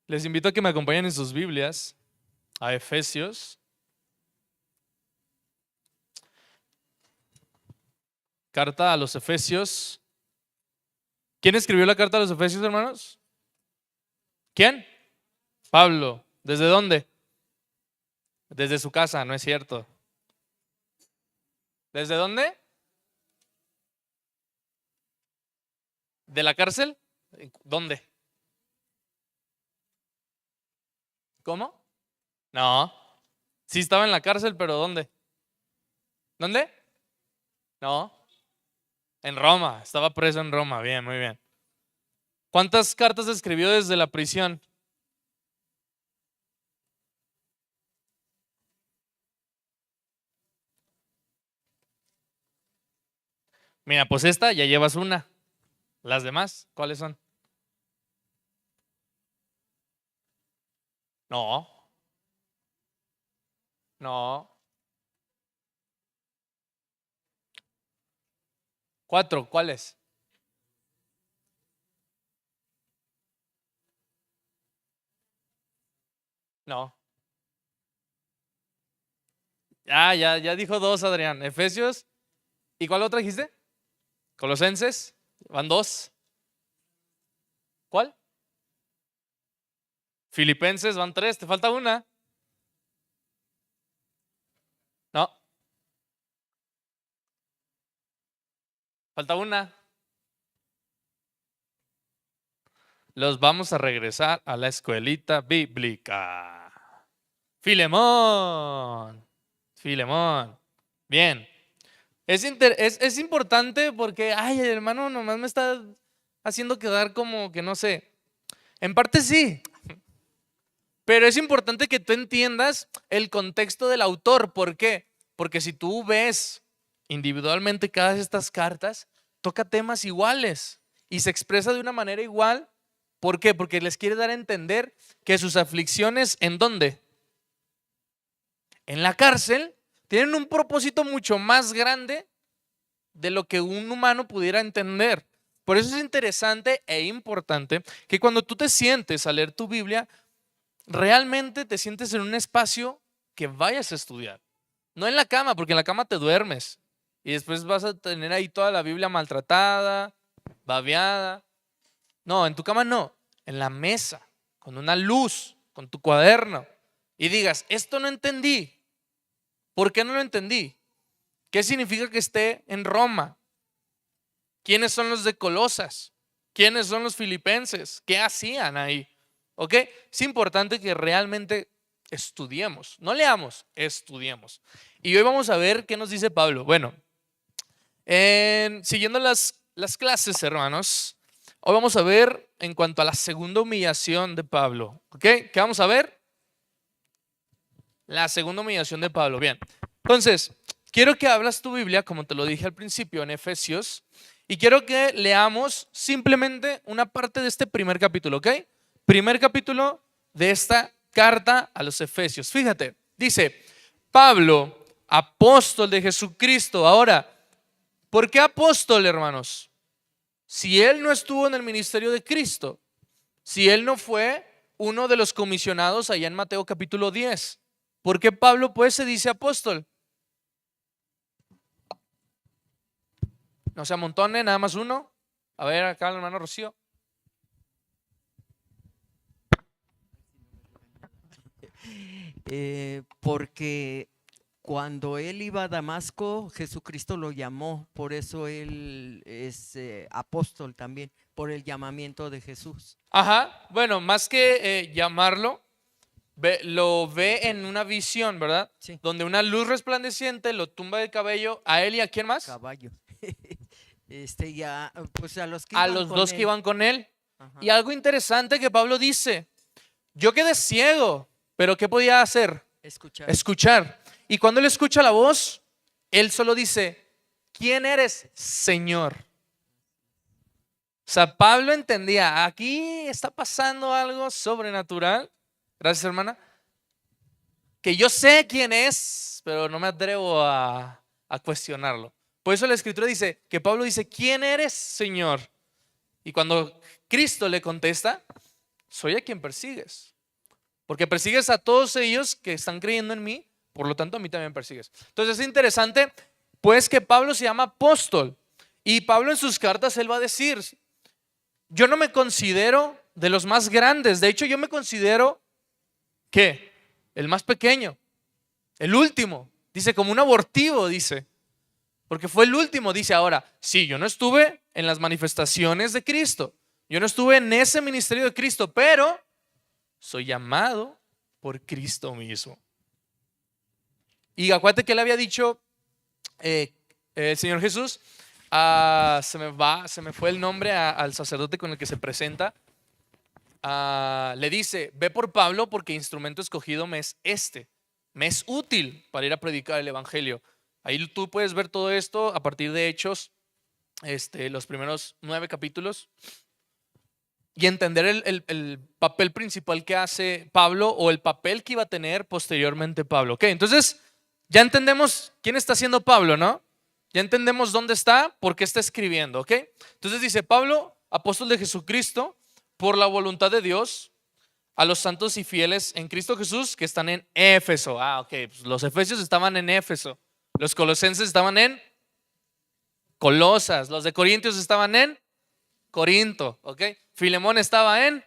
Les invito a que me acompañen en sus Biblias a Efesios. Carta a los Efesios. ¿Quién escribió la carta a los Efesios, hermanos? ¿Quién? Pablo. ¿Desde dónde? Desde su casa, no es cierto. ¿Desde dónde? ¿De la cárcel? ¿Dónde? ¿Cómo? No. Sí estaba en la cárcel, pero ¿dónde? ¿Dónde? No. En Roma. Estaba preso en Roma. Bien, muy bien. ¿Cuántas cartas escribió desde la prisión? Mira, pues esta ya llevas una. Las demás, ¿cuáles son? No. No. 4, ¿cuáles? No. Ya dijo 2, Adrián. Efesios. ¿Y cuál otra dijiste? Colosenses. Van 2. ¿Cuál? Filipenses van 3. Te falta una. No. Falta una. Los vamos a regresar a la escuelita bíblica. Filemón. Filemón. Bien. Es importante porque, ay, el hermano nomás me está haciendo quedar como que no sé. En parte sí, pero es importante que tú entiendas el contexto del autor. ¿Por qué? Porque si tú ves individualmente cada de estas cartas, toca temas iguales y se expresa de una manera igual. ¿Por qué? Porque les quiere dar a entender que sus aflicciones, ¿en dónde? En la cárcel, tienen un propósito mucho más grande de lo que un humano pudiera entender. Por eso es interesante e importante que cuando tú te sientes a leer tu Biblia, realmente te sientes en un espacio que vayas a estudiar. No en la cama, porque en la cama te duermes y después vas a tener ahí toda la Biblia maltratada, babeada. No, en tu cama no, en la mesa, con una luz, con tu cuaderno y digas, esto no entendí. ¿Por qué no lo entendí? ¿Qué significa que esté en Roma? ¿Quiénes son los de Colosas? ¿Quiénes son los filipenses? ¿Qué hacían ahí? ¿Ok? Es importante que realmente estudiemos. No leamos, estudiemos. Y hoy vamos a ver qué nos dice Pablo. Bueno, siguiendo las clases, hermanos, hoy vamos a ver en cuanto a la segunda humillación de Pablo. ¿Ok? ¿Qué vamos a ver? La segunda humillación de Pablo. Bien. Entonces, quiero que hablas tu Biblia, como te lo dije al principio, en Efesios. Y quiero que leamos simplemente una parte de este primer capítulo, ¿ok? Primer capítulo de esta carta a los Efesios. Fíjate, dice, Pablo, apóstol de Jesucristo. Ahora, ¿por qué apóstol, hermanos? Si él no estuvo en el ministerio de Cristo, si él no fue uno de los comisionados allá en Mateo capítulo 10, ¿por qué Pablo pues se dice apóstol? No se amontone, nada más uno. A ver, acá el hermano Rocío. Porque cuando él iba a Damasco, Jesucristo lo llamó, por eso él es apóstol también, por el llamamiento de Jesús. Ajá, bueno, más que llamarlo, lo ve en una visión, ¿verdad? Sí, Donde una luz resplandeciente lo tumba del cabello a él y a quién más? caballo. Ya, pues a los que A iban los con dos que él. iban con él. Ajá. Y algo interesante que Pablo dice, yo quedé ciego, pero ¿qué podía hacer? Escuchar. Escuchar. Y cuando él escucha la voz, él solo dice, ¿quién eres, Señor? O sea, Pablo entendía, aquí está pasando algo sobrenatural. Gracias, hermana. Que yo sé quién es, pero no me atrevo a cuestionarlo. Por eso la escritura dice que Pablo dice, ¿quién eres, Señor? Y cuando Cristo le contesta, soy a quien persigues. Porque persigues a todos ellos que están creyendo en mí, por lo tanto a mí también persigues. Entonces es interesante, pues, que Pablo se llama apóstol. Y Pablo en sus cartas, él va a decir, yo no me considero de los más grandes. De hecho, yo me considero, ¿qué? El más pequeño, el último. Dice, como un abortivo, dice. Porque fue el último, dice ahora. Sí, yo no estuve en las manifestaciones de Cristo. Yo no estuve en ese ministerio de Cristo, pero soy llamado por Cristo mismo. Y acuérdate que él había dicho, el Señor Jesús, se me fue el nombre al sacerdote con el que se presenta. Le dice, ve por Pablo porque instrumento escogido me es me es útil para ir a predicar el evangelio. Ahí tú puedes ver todo esto a partir de Hechos, los primeros 9 capítulos, y entender el papel principal que hace Pablo, o el papel que iba a tener posteriormente Pablo. Ok, entonces ya entendemos quién está siendo Pablo, ¿no? Ya entendemos dónde está, por qué está escribiendo, ¿ok? Entonces dice, Pablo, apóstol de Jesucristo, por la voluntad de Dios, a los santos y fieles en Cristo Jesús que están en Éfeso. Ok, pues los efesios estaban en Éfeso, los colosenses estaban en Colosas, los de Corintios estaban en Corinto, ¿ok? Filemón estaba en...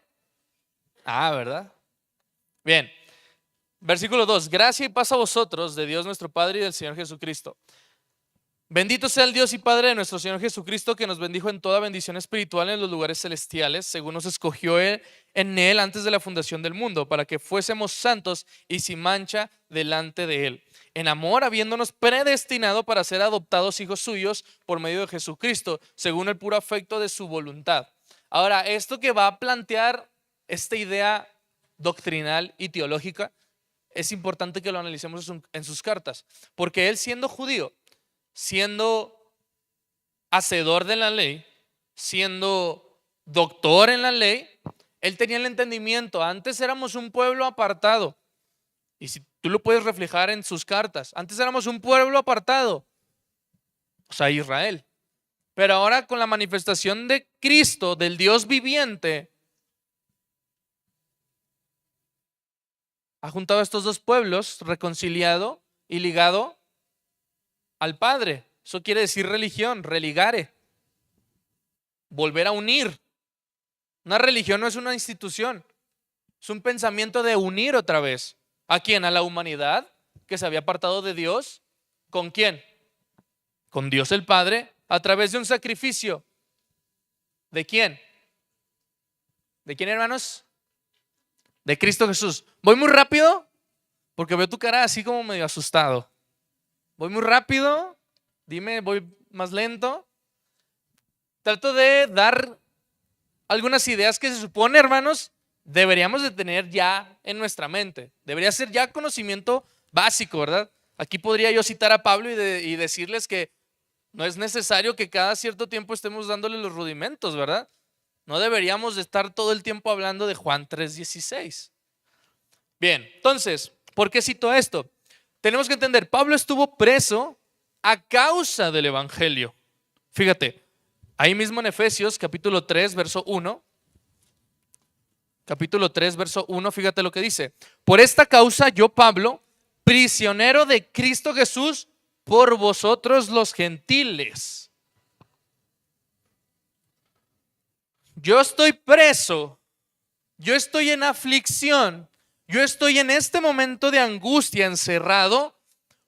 ¿verdad? Bien, versículo 2, gracia y paz a vosotros de Dios nuestro Padre y del Señor Jesucristo. Bendito sea el Dios y Padre de nuestro Señor Jesucristo, que nos bendijo en toda bendición espiritual en los lugares celestiales, según nos escogió en Él antes de la fundación del mundo, para que fuésemos santos y sin mancha delante de Él. En amor, habiéndonos predestinado para ser adoptados hijos suyos por medio de Jesucristo, según el puro afecto de su voluntad. Ahora, esto que va a plantear esta idea doctrinal y teológica, es importante que lo analicemos en sus cartas, porque él, siendo judío, siendo hacedor de la ley, siendo doctor en la ley, él tenía el entendimiento. Antes éramos un pueblo apartado, y si tú lo puedes reflejar en sus cartas, antes éramos un pueblo apartado, o sea, Israel. Pero ahora, con la manifestación de Cristo, del Dios viviente, ha juntado a estos dos pueblos, reconciliado y ligado al Padre. Eso quiere decir religión, religare, volver a unir. Una religión no es una institución, es un pensamiento de unir otra vez. ¿A quién? A la humanidad que se había apartado de Dios. ¿Con quién? Con Dios el Padre, a través de un sacrificio. ¿De quién? ¿De quién, hermanos? De Cristo Jesús. ¿Voy muy rápido? Porque veo tu cara así como medio asustado. ¿Voy muy rápido? Dime, ¿voy más lento? Trato de dar algunas ideas que se supone, hermanos, deberíamos de tener ya en nuestra mente. Debería ser ya conocimiento básico, ¿verdad? Aquí podría yo citar a Pablo y decirles que no es necesario que cada cierto tiempo estemos dándole los rudimentos, ¿verdad? No deberíamos de estar todo el tiempo hablando de Juan 3:16. Bien, entonces, ¿por qué cito esto? Tenemos que entender, Pablo estuvo preso a causa del evangelio. Fíjate, ahí mismo en Efesios capítulo 3, verso 1. Capítulo 3, verso 1, fíjate lo que dice. Por esta causa yo, Pablo, prisionero de Cristo Jesús, por vosotros los gentiles. Yo estoy preso, yo estoy en aflicción, yo estoy en este momento de angustia encerrado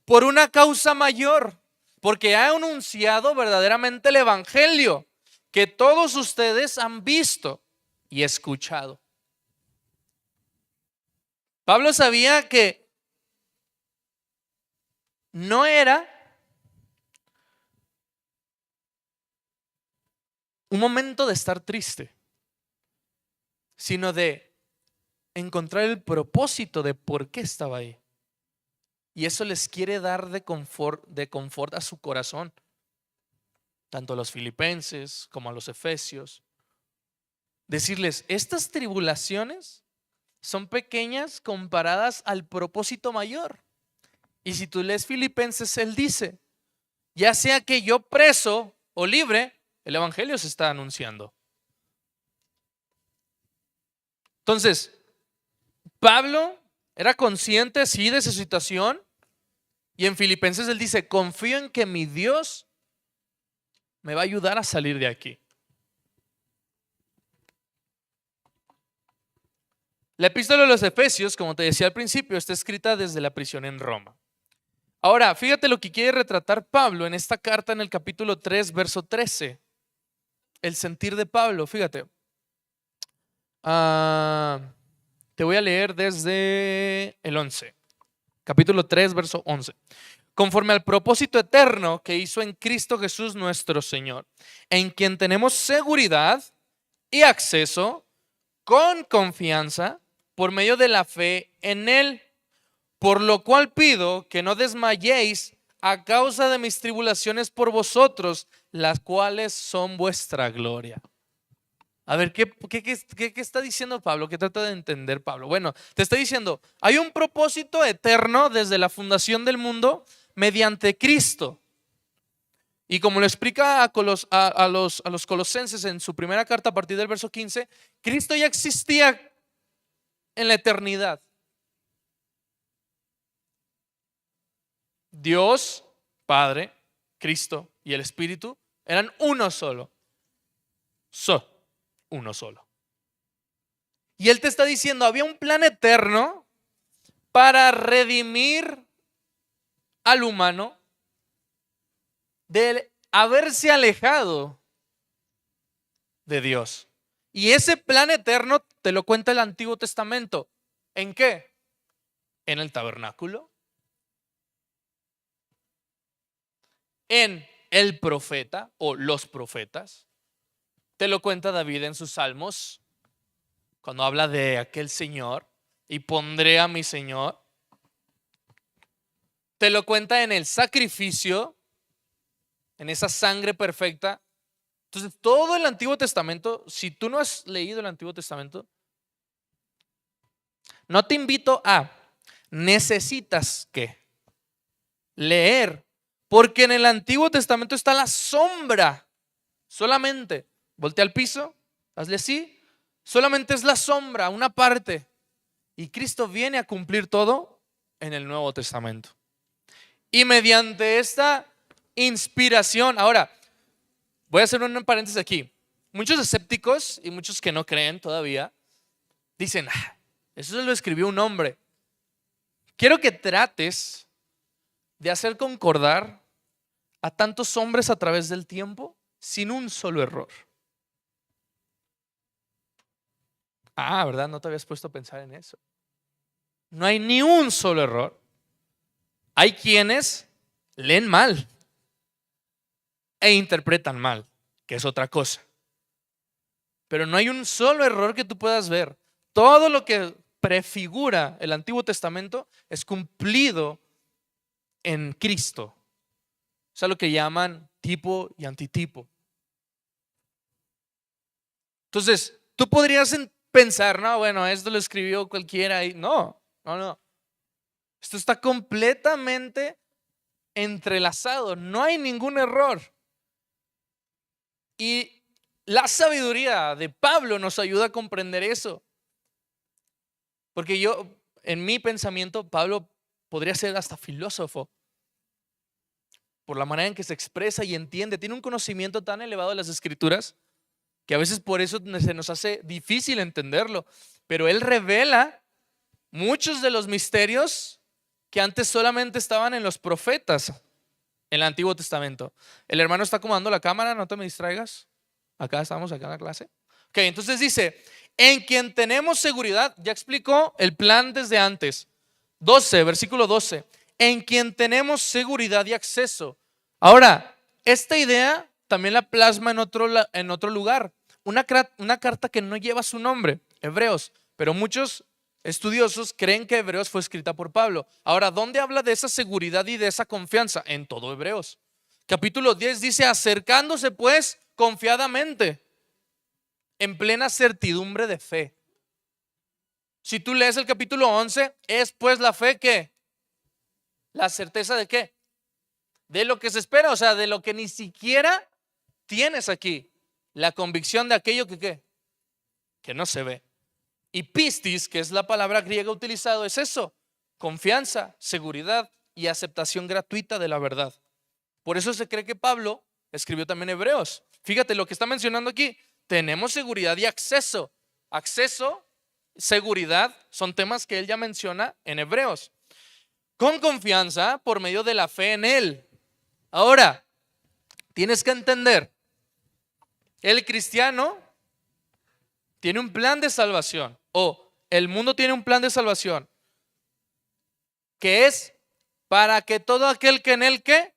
por una causa mayor, porque he anunciado verdaderamente el evangelio que todos ustedes han visto y escuchado. Pablo sabía que no era un momento de estar triste, sino de encontrar el propósito de por qué estaba ahí. Y eso les quiere dar de confort a su corazón, tanto a los filipenses como a los efesios. Decirles, estas tribulaciones son pequeñas comparadas al propósito mayor. Y si tú lees Filipenses, él dice, ya sea que yo preso o libre, el evangelio se está anunciando. Entonces, Pablo era consciente, sí, de su situación. Y en Filipenses él dice, confío en que mi Dios me va a ayudar a salir de aquí. La epístola de los Efesios, como te decía al principio, está escrita desde la prisión en Roma. Ahora, fíjate lo que quiere retratar Pablo en esta carta en el capítulo 3, verso 13. El sentir de Pablo, fíjate. Te voy a leer desde el 11. Capítulo 3, verso 11. Conforme al propósito eterno que hizo en Cristo Jesús nuestro Señor, en quien tenemos seguridad y acceso con confianza por medio de la fe en Él. Por lo cual pido que no desmayéis a causa de mis tribulaciones por vosotros, las cuales son vuestra gloria. A ver, ¿qué está diciendo Pablo? ¿Qué trata de entender Pablo? Bueno, te está diciendo, hay un propósito eterno desde la fundación del mundo mediante Cristo. Y como lo explica a los colosenses en su primera carta a partir del verso 15, Cristo ya existía en la eternidad. Dios, Padre, Cristo y el Espíritu eran uno solo. Uno solo. Y Él te está diciendo, había un plan eterno para redimir al humano de haberse alejado de Dios. Y ese plan eterno te lo cuenta el Antiguo Testamento. ¿En qué? En el tabernáculo. En el profeta o los profetas. Te lo cuenta David en sus salmos, cuando habla de aquel Señor, y pondré a mi Señor. Te lo cuenta en el sacrificio, en esa sangre perfecta. Entonces, todo el Antiguo Testamento, si tú no has leído el Antiguo Testamento, no te invito a, necesitas que leer, porque en el Antiguo Testamento está la sombra, solamente. Voltea al piso, hazle así, solamente es la sombra, una parte. Y Cristo viene a cumplir todo en el Nuevo Testamento. Y mediante esta inspiración, ahora, voy a hacer un paréntesis aquí. Muchos escépticos y muchos que no creen todavía, dicen, eso se lo escribió un hombre. Quiero que trates de hacer concordar a tantos hombres a través del tiempo sin un solo error. ¿Verdad? No te habías puesto a pensar en eso. No hay ni un solo error. Hay quienes leen mal e interpretan mal, que es otra cosa. Pero no hay un solo error que tú puedas ver. Todo lo que prefigura el Antiguo Testamento es cumplido en Cristo. Es lo que llaman tipo y antitipo. Entonces, tú podrías pensar, no, bueno, esto lo escribió cualquiera. No. Esto está completamente entrelazado. No hay ningún error. Y la sabiduría de Pablo nos ayuda a comprender eso. Porque en mi pensamiento, Pablo podría ser hasta filósofo. Por la manera en que se expresa y entiende. Tiene un conocimiento tan elevado de las Escrituras que a veces por eso se nos hace difícil entenderlo. Pero él revela muchos de los misterios que antes solamente estaban en los profetas en el Antiguo Testamento. El hermano está acomodando la cámara, no te me distraigas. Acá estamos, acá en la clase. Ok, entonces dice, en quien tenemos seguridad, ya explicó el plan desde antes. 12, versículo 12. En quien tenemos seguridad y acceso. Ahora, esta idea también la plasma en otro lugar. Una carta que no lleva su nombre, Hebreos, pero muchos estudiosos creen que Hebreos fue escrita por Pablo. Ahora, ¿dónde habla de esa seguridad y de esa confianza? En todo Hebreos. Capítulo 10 dice, acercándose pues confiadamente, en plena certidumbre de fe. Si tú lees el capítulo 11, es pues la fe que, la certeza de qué, de lo que se espera, o sea, de lo que ni siquiera tienes aquí, la convicción de aquello que no se ve. Y pistis, que es la palabra griega utilizada, es eso: confianza, seguridad y aceptación gratuita de la verdad. Por eso se cree que Pablo escribió también Hebreos. Fíjate lo que está mencionando aquí: tenemos seguridad y acceso. Acceso, seguridad, son temas que él ya menciona en Hebreos. Con confianza por medio de la fe en él. Ahora, tienes que entender, el cristiano tiene un plan de salvación, o el mundo tiene un plan de salvación, que es para que todo aquel que en él ¿qué?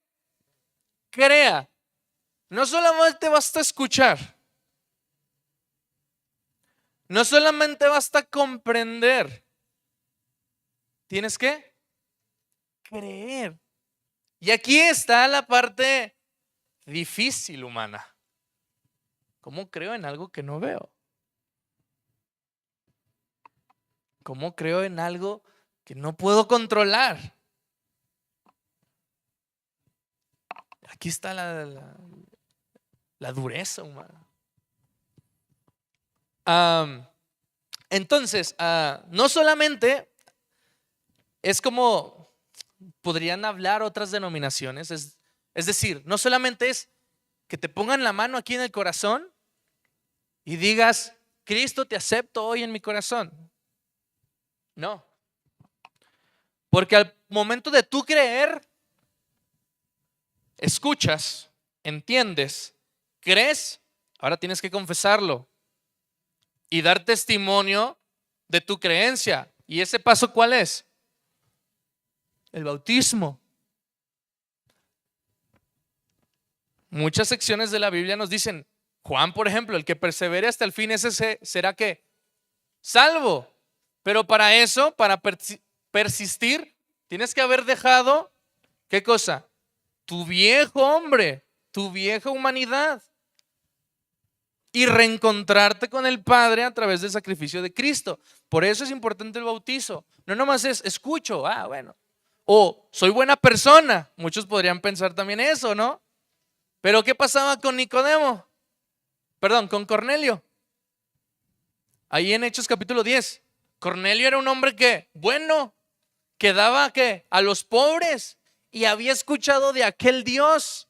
Crea. No solamente basta escuchar, no solamente basta comprender, tienes que creer. Y aquí está la parte difícil humana. ¿Cómo creo en algo que no veo? ¿Cómo creo en algo que no puedo controlar? Aquí está la dureza humana. Entonces, no solamente es como podrían hablar otras denominaciones, es decir, no solamente es que te pongan la mano aquí en el corazón y digas: Cristo, te acepto hoy en mi corazón. No, porque al momento de tú creer, escuchas, entiendes, crees, ahora tienes que confesarlo y dar testimonio de tu creencia. ¿Y ese paso cuál es? El bautismo. Muchas secciones de la Biblia nos dicen, Juan, por ejemplo, el que persevere hasta el fin, ese será ¿qué? Salvo. Pero para eso, para persistir, tienes que haber dejado, ¿qué cosa? Tu viejo hombre, tu vieja humanidad, y reencontrarte con el Padre a través del sacrificio de Cristo. Por eso es importante el bautizo. No nomás es escucho, bueno, o soy buena persona. Muchos podrían pensar también eso, ¿no? Pero ¿qué pasaba con Nicodemo? Perdón, con Cornelio. Ahí en Hechos capítulo 10. Cornelio era un hombre que, bueno, que daba ¿qué? A los pobres, y había escuchado de aquel Dios.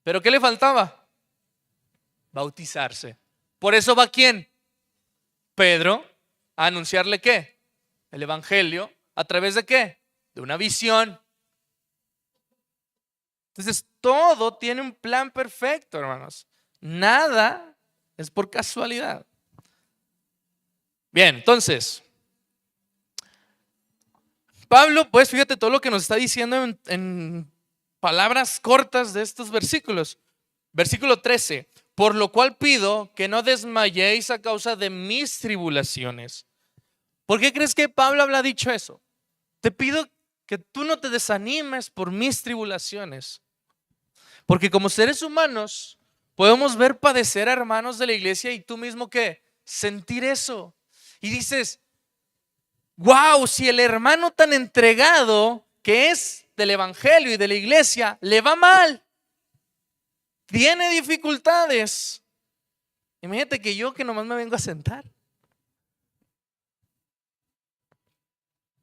¿Pero qué le faltaba? Bautizarse. Por eso va ¿quién? Pedro a anunciarle ¿qué? El evangelio. ¿A través de qué? De una visión. Entonces todo tiene un plan perfecto, hermanos. Nada es por casualidad. Bien, entonces Pablo, pues fíjate todo lo que nos está diciendo en palabras cortas de estos versículos. Versículo 13: por lo cual pido que no desmayéis a causa de mis tribulaciones. ¿Por qué crees que Pablo habla dicho eso? Te pido que tú no te desanimes por mis tribulaciones. Porque como seres humanos podemos ver padecer a hermanos de la iglesia y tú mismo ¿qué? Sentir eso. Y dices: wow, si el hermano tan entregado que es del evangelio y de la iglesia le va mal, tiene dificultades, imagínate que yo que nomás me vengo a sentar.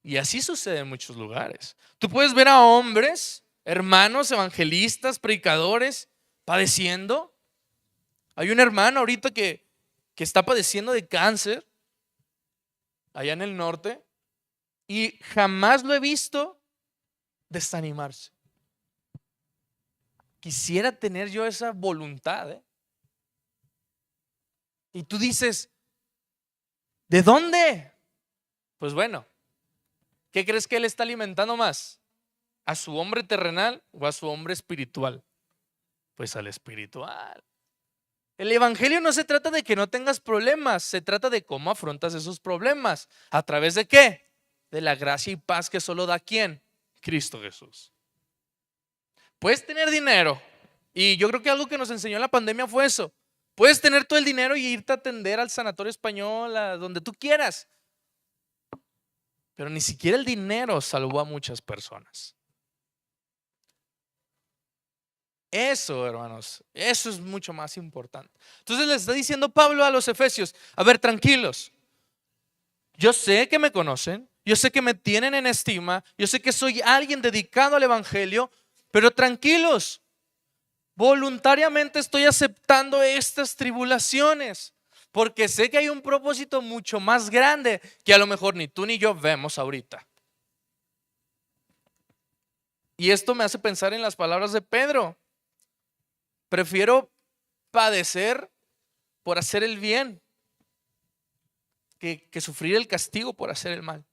Y así sucede en muchos lugares. Tú puedes ver a hombres, hermanos, evangelistas, predicadores, padeciendo. Hay un hermano ahorita que está padeciendo de cáncer allá en el norte, y jamás lo he visto desanimarse. Quisiera tener yo esa voluntad, ¿eh? Y tú dices: ¿de dónde? Pues bueno, ¿qué crees que él está alimentando más? ¿A su hombre terrenal o a su hombre espiritual? Pues al espiritual. El evangelio no se trata de que no tengas problemas, se trata de cómo afrontas esos problemas. ¿A través de qué? De la gracia y paz que solo da ¿quién? Cristo Jesús. Puedes tener dinero, y yo creo que algo que nos enseñó la pandemia fue eso. Puedes tener todo el dinero y irte a atender al Sanatorio Español, a donde tú quieras, pero ni siquiera el dinero salvó a muchas personas. Eso, hermanos, eso es mucho más importante. Entonces le está diciendo Pablo a los efesios: a ver, tranquilos, Yo sé que me conocen, yo sé que me tienen en estima, yo sé que soy alguien dedicado al evangelio, pero tranquilos, voluntariamente estoy aceptando estas tribulaciones, porque sé que hay un propósito mucho más grande que a lo mejor ni tú ni yo vemos ahorita. Y esto me hace pensar en las palabras de Pedro. Prefiero padecer por hacer el bien que sufrir el castigo por hacer el mal.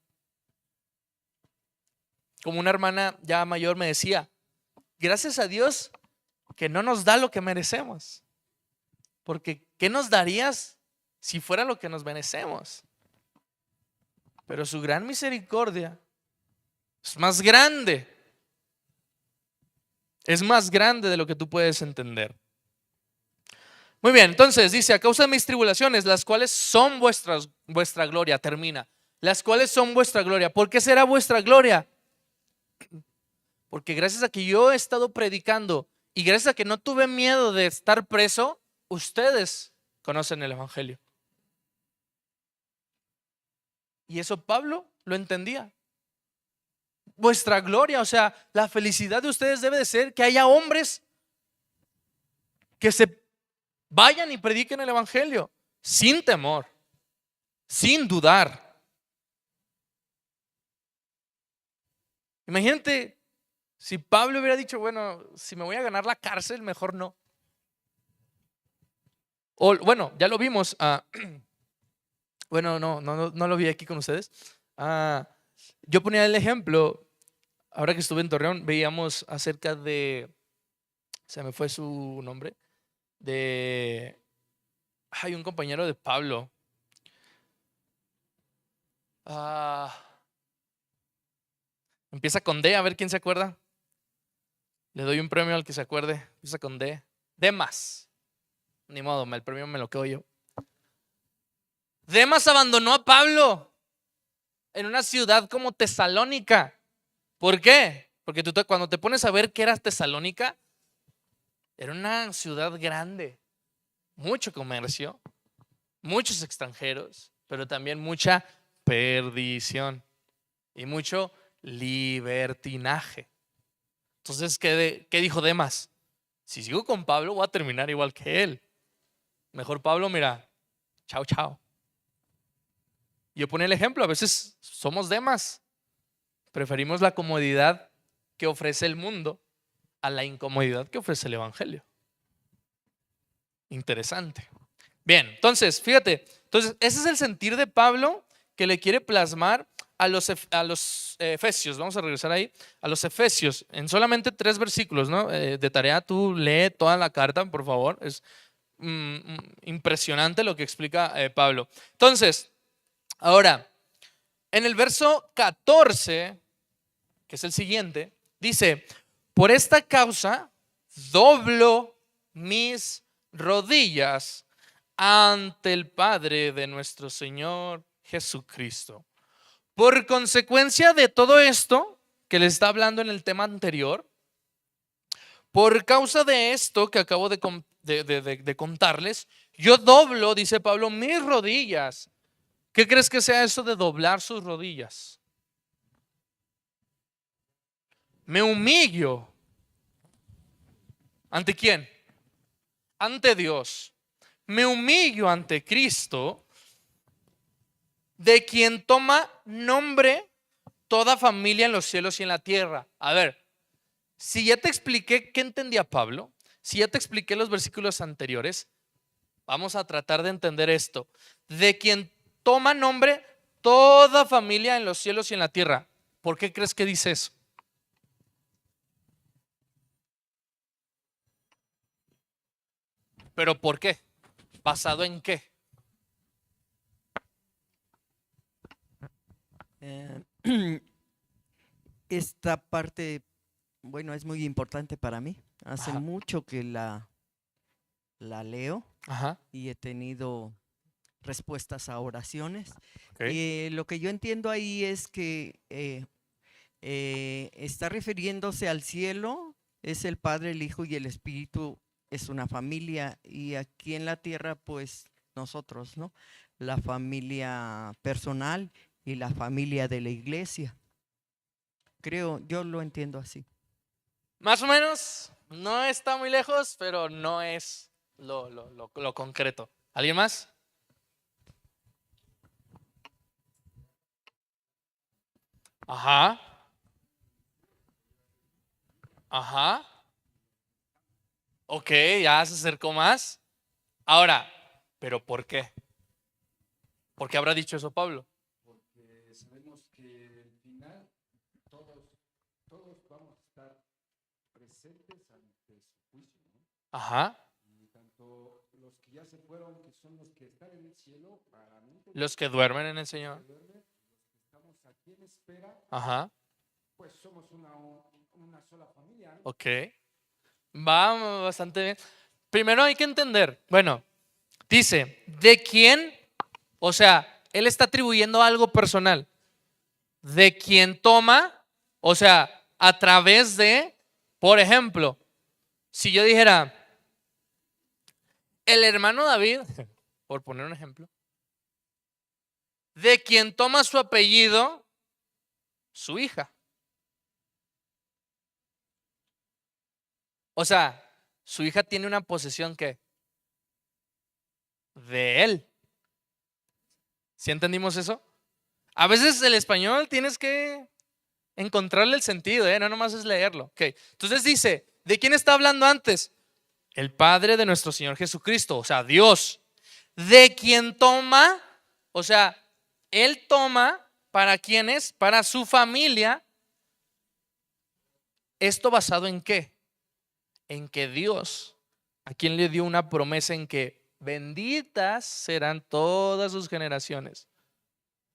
Como una hermana ya mayor me decía, gracias a Dios que no nos da lo que merecemos. Porque ¿qué nos darías si fuera lo que nos merecemos? Pero su gran misericordia es más grande. Es más grande de lo que tú puedes entender. Muy bien, entonces dice, a causa de mis tribulaciones, las cuales son vuestra gloria, termina. Las cuales son vuestra gloria. ¿Por qué será vuestra gloria? Porque gracias a que yo he estado predicando y gracias a que no tuve miedo de estar preso, ustedes conocen el evangelio. Y eso Pablo lo entendía. Vuestra gloria, o sea, la felicidad de ustedes debe de ser que haya hombres que se vayan y prediquen el evangelio sin temor, sin dudar. Imagínate si Pablo hubiera dicho, bueno, si me voy a ganar la cárcel, mejor no. O bueno, ya lo vimos. Bueno, no lo vi aquí con ustedes. Yo ponía el ejemplo, ahora que estuve en Torreón, veíamos acerca de, se me fue su nombre, hay un compañero de Pablo. Empieza con D, a ver quién se acuerda. Le doy un premio al que se acuerde. Empieza con D. Demas. Ni modo, el premio me lo quedo yo. Demas abandonó a Pablo en una ciudad como Tesalónica. ¿Por qué? Porque tú cuando te pones a ver qué era Tesalónica, era una ciudad grande, mucho comercio, muchos extranjeros, pero también mucha perdición y mucho libertinaje. Entonces, ¿qué dijo Demas? Si sigo con Pablo voy a terminar igual que él. Mejor Pablo, mira, chao, chao. Yo ponía el ejemplo, a veces somos Demas. Preferimos la comodidad que ofrece el mundo a la incomodidad que ofrece el evangelio. Interesante. Bien, entonces, fíjate, ese es el sentir de Pablo que le quiere plasmar a los Efesios. Vamos a regresar ahí, a los Efesios, en solamente 3 versículos, ¿no? De tarea, tú lee toda la carta, por favor. Es impresionante lo que explica Pablo. Entonces, ahora, en el verso 14, que es el siguiente, dice, por esta causa doblo mis rodillas ante el Padre de nuestro Señor Jesucristo. Por consecuencia de todo esto que les está hablando en el tema anterior, por causa de esto que acabo de contarles, yo doblo, dice Pablo, mis rodillas. ¿Qué crees que sea eso de doblar sus rodillas? Me humillo. ¿Ante quién? Ante Dios. Me humillo ante Cristo, de quien toma nombre toda familia en los cielos y en la tierra. A ver, si ya te expliqué qué entendía Pablo, si ya te expliqué los versículos anteriores, vamos a tratar de entender esto. De quien toma nombre toda familia en los cielos y en la tierra. ¿Por qué crees que dice eso? ¿Pero por qué? ¿Basado en qué? Esta parte, bueno, es muy importante para mí. Hace Ajá. mucho que la leo Ajá. y he tenido respuestas a oraciones. Okay. Y lo que yo entiendo ahí es que está refiriéndose al cielo, es el Padre, el Hijo y el Espíritu, es una familia, y aquí en la tierra pues nosotros, ¿no? la familia personal y la familia de la iglesia. Creo, yo lo entiendo así. Más o menos, no está muy lejos, pero no es lo concreto. ¿Alguien más? Ajá. Ajá. Ok, ya se acercó más. Ahora, ¿pero por qué? ¿Por qué habrá dicho eso Pablo? Porque sabemos que al final todos vamos a estar presentes ante su juicio, ¿no? Ajá. Y tanto los que ya se fueron, que son los que están en el cielo, para mí, Los que duermen en el los que Señor. duermen, los que estamos aquí en espera, Ajá. pues somos una sola familia, ¿no? Ok. Va bastante bien. Primero hay que entender, bueno, dice, ¿de quién? O sea, él está atribuyendo algo personal. ¿De quién toma? O sea, a través de, por ejemplo, si yo dijera, el hermano David, por poner un ejemplo, de quien toma su apellido, su hija. O sea, su hija tiene una posesión que de él. ¿Sí entendimos eso? A veces el español tienes que encontrarle el sentido, no nomás es leerlo. Okay. Entonces dice, ¿de quién está hablando antes? El Padre de nuestro Señor Jesucristo, o sea, Dios. De quien toma, o sea, Él toma para quienes, para su familia. ¿Esto basado en qué? En que Dios, a quien le dio una promesa en que benditas serán todas sus generaciones.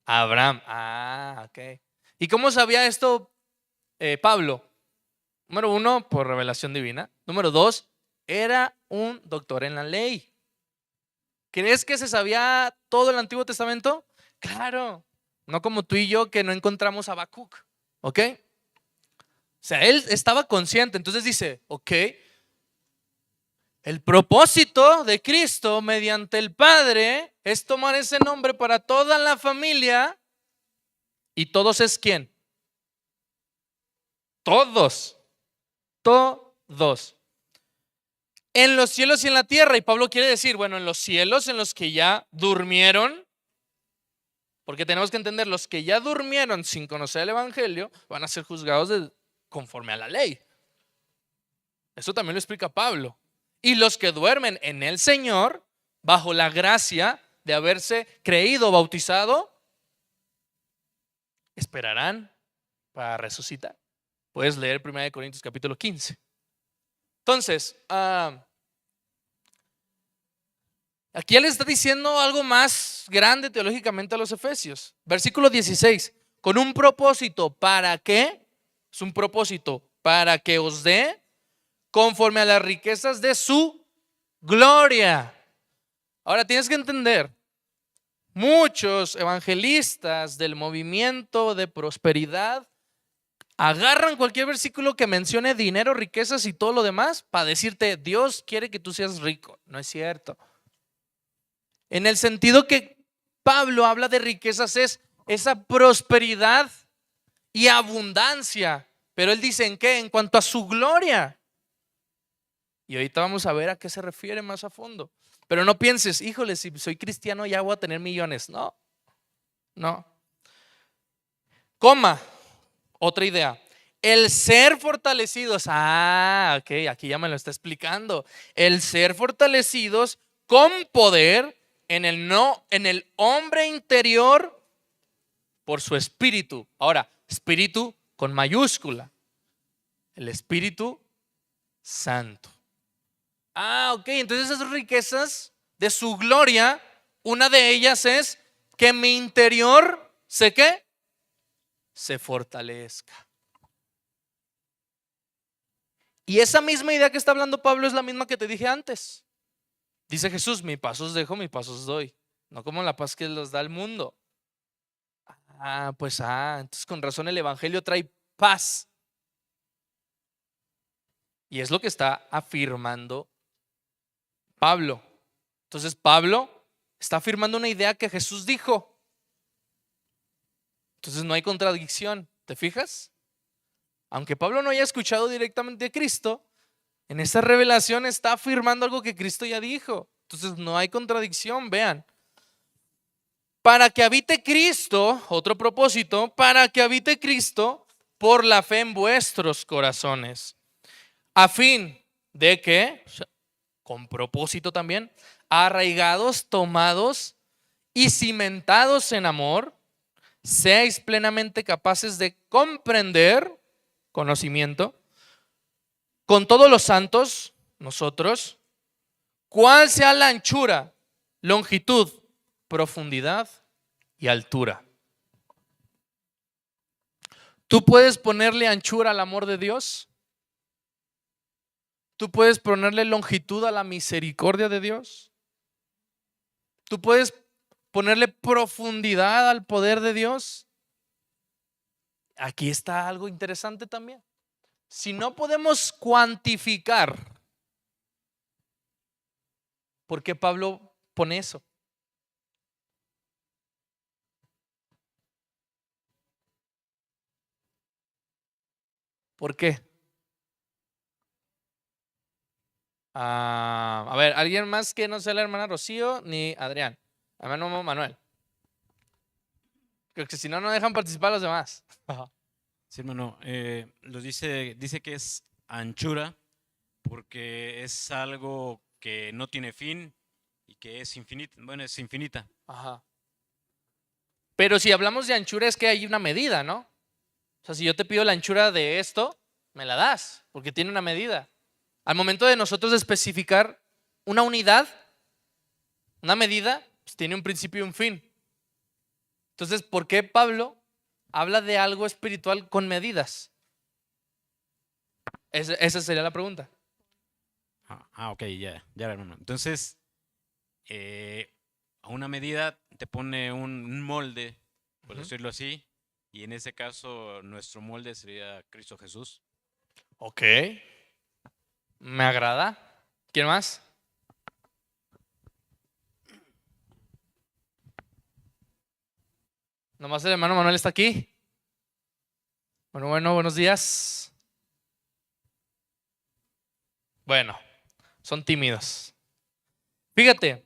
Abraham. Ah, ok. ¿Y cómo sabía esto Pablo? Número uno, por revelación divina. Número dos, era un doctor en la ley. ¿Crees que se sabía todo el Antiguo Testamento? Claro. No como tú y yo que no encontramos a Habacuc. ¿Ok? O sea, él estaba consciente. Entonces dice, ok, el propósito de Cristo mediante el Padre es tomar ese nombre para toda la familia. ¿Y todos es quién? Todos. Todos. En los cielos y en la tierra. Y Pablo quiere decir, bueno, en los cielos en los que ya durmieron, porque tenemos que entender, los que ya durmieron sin conocer el Evangelio van a ser juzgados conforme a la ley. Eso también lo explica Pablo. Y los que duermen en el Señor, bajo la gracia de haberse creído, bautizado, esperarán para resucitar. Puedes leer 1 Corintios capítulo 15. Entonces, aquí él está diciendo algo más grande teológicamente a los efesios. Versículo 16. Con un propósito, ¿para qué? Es un propósito para que os dé conforme a las riquezas de su gloria. Ahora tienes que entender, muchos evangelistas del movimiento de prosperidad agarran cualquier versículo que mencione dinero, riquezas y todo lo demás para decirte, Dios quiere que tú seas rico. No es cierto. En el sentido que Pablo habla de riquezas es esa prosperidad y abundancia. Pero él dice en qué? En cuanto a su gloria. Y ahorita vamos a ver a qué se refiere más a fondo. Pero no pienses, híjole, si soy cristiano ya voy a tener millones. No, no. Coma, otra idea. El ser fortalecidos. Ok, aquí ya me lo está explicando. El ser fortalecidos con poder en el hombre interior por su espíritu. Ahora, espíritu con mayúscula. El Espíritu Santo. Ok, entonces esas riquezas de su gloria, una de ellas es que mi interior, ¿sé qué? Se fortalezca. Y esa misma idea que está hablando Pablo es la misma que te dije antes. Dice Jesús, mi paz os dejo, mi paz os doy. No como la paz que los da el mundo. Entonces con razón el evangelio trae paz. Y es lo que está afirmando Pablo. Entonces Pablo está afirmando una idea que Jesús dijo. Entonces no hay contradicción, ¿te fijas? Aunque Pablo no haya escuchado directamente a Cristo, en esta revelación está afirmando algo que Cristo ya dijo. Entonces no hay contradicción, vean. Para que habite Cristo, otro propósito, para que habite Cristo por la fe en vuestros corazones, a fin de que, con propósito también, arraigados, tomados y cimentados en amor, seáis plenamente capaces de comprender, conocimiento, con todos los santos, nosotros, cuál sea la anchura, longitud, profundidad y altura. ¿Tú puedes ponerle anchura al amor de Dios? ¿Tú puedes ponerle longitud a la misericordia de Dios? ¿Tú puedes ponerle profundidad al poder de Dios? Aquí está algo interesante también. Si no podemos cuantificar, ¿por qué Pablo pone eso? ¿Por qué? A ver, ¿alguien más que no sea la hermana Rocío ni Adrián? Hermano Manuel. Creo que si no, no dejan participar a los demás. Sí, hermano, dice que es anchura porque es algo que no tiene fin y que es infinita. Bueno, es infinita. Ajá. Pero si hablamos de anchura es que hay una medida, ¿no? O sea, si yo te pido la anchura de esto, me la das, porque tiene una medida. Al momento de nosotros especificar una unidad, una medida, pues tiene un principio y un fin. Entonces, ¿por qué Pablo habla de algo espiritual con medidas? Esa sería la pregunta. Ok, ya, hermano. Entonces, a una medida te pone un molde, por decirlo así, y en ese caso nuestro molde sería Cristo Jesús. Ok. Me agrada. ¿Quién más? Nomás el hermano Manuel está aquí. Bueno, buenos días. Bueno, son tímidos. Fíjate.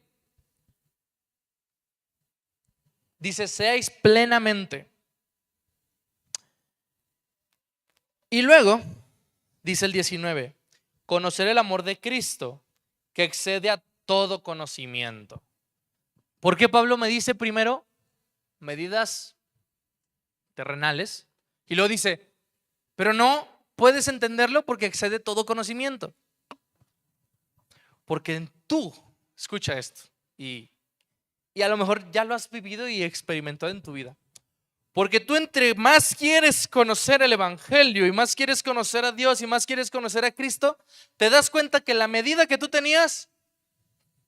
Dice, seáis plenamente. Y luego, dice el 19, conocer el amor de Cristo, que excede a todo conocimiento. ¿Por qué Pablo me dice primero medidas terrenales? Y luego dice, pero no puedes entenderlo porque excede todo conocimiento. Porque tú, escucha esto, y a lo mejor ya lo has vivido y experimentado en tu vida. Porque tú entre más quieres conocer el Evangelio y más quieres conocer a Dios y más quieres conocer a Cristo, te das cuenta que la medida que tú tenías,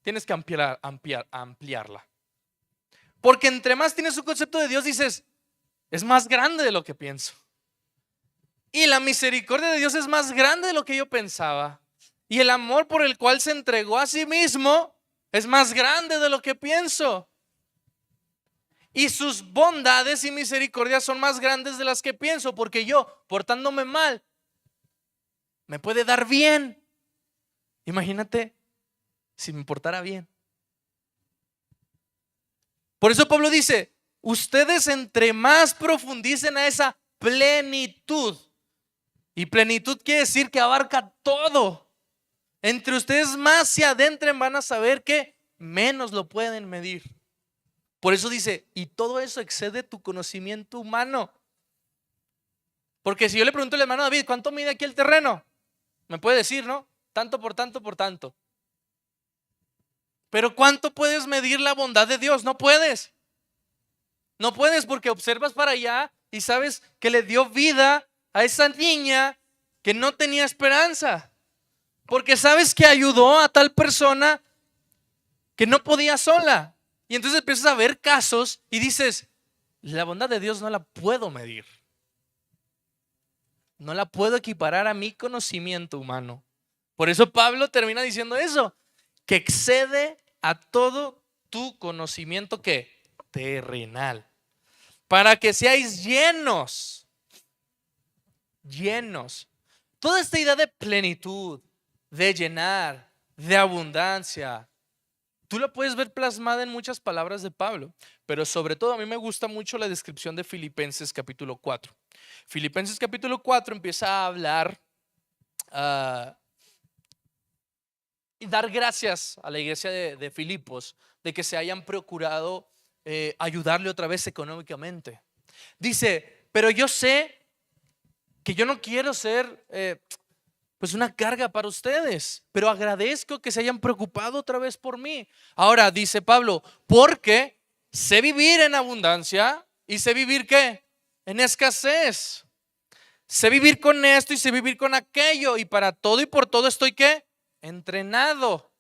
tienes que ampliarla. Porque entre más tienes un concepto de Dios, dices, es más grande de lo que pienso. Y la misericordia de Dios es más grande de lo que yo pensaba. Y el amor por el cual se entregó a sí mismo es más grande de lo que pienso. Y sus bondades y misericordias son más grandes de las que pienso, porque yo, portándome mal, me puede dar bien. Imagínate si me portara bien. Por eso Pablo dice, ustedes entre más profundicen a esa plenitud, y plenitud quiere decir que abarca todo, entre ustedes más se adentren van a saber que menos lo pueden medir. Por eso dice, y todo eso excede tu conocimiento humano. Porque si yo le pregunto al hermano David, ¿cuánto mide aquí el terreno? Me puede decir, ¿no? Tanto por tanto por tanto. Pero ¿cuánto puedes medir la bondad de Dios? No puedes. No puedes porque observas para allá y sabes que le dio vida a esa niña que no tenía esperanza. Porque sabes que ayudó a tal persona que no podía sola. Y entonces empiezas a ver casos y dices, la bondad de Dios no la puedo medir. No la puedo equiparar a mi conocimiento humano. Por eso Pablo termina diciendo eso, que excede a todo tu conocimiento ¿qué? Terrenal. Para que seáis llenos. Llenos. Toda esta idea de plenitud, de llenar, de abundancia, tú la puedes ver plasmada en muchas palabras de Pablo, pero sobre todo a mí me gusta mucho la descripción de Filipenses capítulo 4. Filipenses capítulo 4 empieza a hablar y dar gracias a la iglesia de Filipos de que se hayan procurado ayudarle otra vez económicamente. Dice, pero yo sé que yo no quiero ser pues una carga para ustedes, pero agradezco que se hayan preocupado otra vez por mí. Ahora dice Pablo, porque sé vivir en abundancia y sé vivir ¿qué? En escasez. Sé vivir con esto y sé vivir con aquello, y para todo y por todo estoy ¿qué? Entrenado.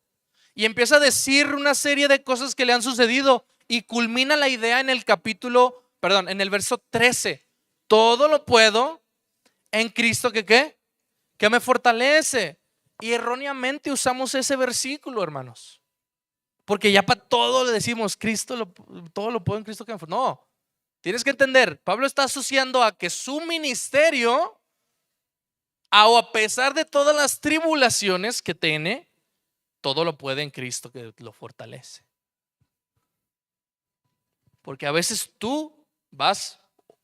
Y empieza a decir una serie de cosas que le han sucedido y culmina la idea en el en el verso 13. Todo lo puedo en Cristo que ¿qué? Que me fortalece. Y erróneamente usamos ese versículo, hermanos, porque ya para todo le decimos todo lo puedo en Cristo que me fortalece. No, tienes que entender, Pablo está asociando a que su ministerio, a pesar de todas las tribulaciones que tiene, todo lo puede en Cristo que lo fortalece. Porque a veces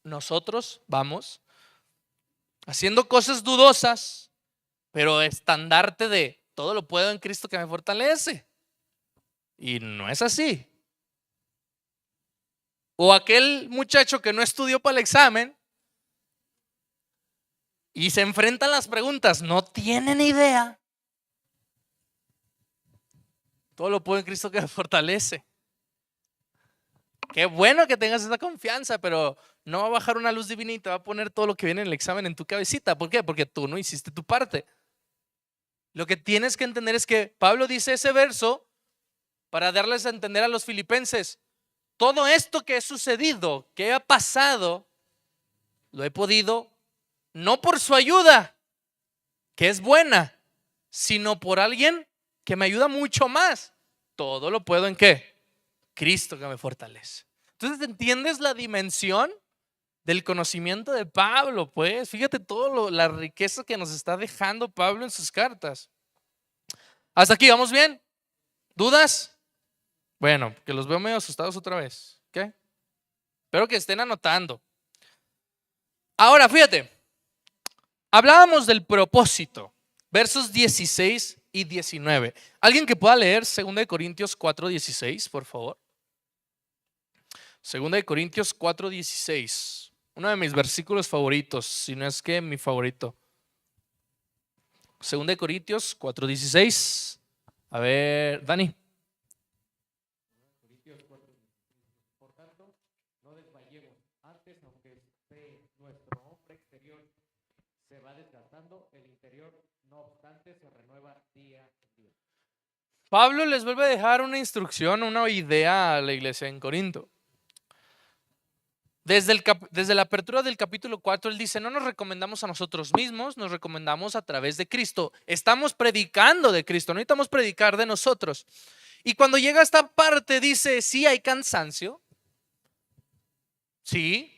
nosotros vamos haciendo cosas dudosas, pero estandarte de todo lo puedo en Cristo que me fortalece. Y no es así. O aquel muchacho que no estudió para el examen y se enfrenta a las preguntas, no tiene ni idea. Todo lo puedo en Cristo que me fortalece. Qué bueno que tengas esa confianza, pero no va a bajar una luz divina y te va a poner todo lo que viene en el examen en tu cabecita. ¿Por qué? Porque tú no hiciste tu parte. Lo que tienes que entender es que Pablo dice ese verso para darles a entender a los filipenses, todo esto que ha sucedido, que ha pasado, lo he podido no por su ayuda, que es buena, sino por alguien que me ayuda mucho más. Todo lo puedo en ¿qué? Cristo que me fortalece. Entonces, ¿entiendes la dimensión del conocimiento de Pablo? Pues fíjate la riqueza que nos está dejando Pablo en sus cartas. ¿Hasta aquí vamos bien? ¿Dudas? Bueno, que los veo medio asustados otra vez. ¿Qué? Espero que estén anotando. Ahora, fíjate, hablábamos del propósito, versos 16 y 19. ¿Alguien que pueda leer 2 Corintios 4:16, por favor? 2 Corintios 4:16, uno de mis versículos favoritos, si no es que mi favorito. 2 Corintios 4:16. A ver, Dani. Por tanto, no desmayemos. Antes, aunque nuestro hombre exterior se va desgastando, el interior, no obstante, se renueva día a día. Pablo les vuelve a dejar una instrucción, una idea a la iglesia en Corinto. Desde la apertura del capítulo 4, él dice, no nos recomendamos a nosotros mismos, nos recomendamos a través de Cristo. Estamos predicando de Cristo, no necesitamos predicar de nosotros. Y cuando llega a esta parte dice, sí hay cansancio. Sí,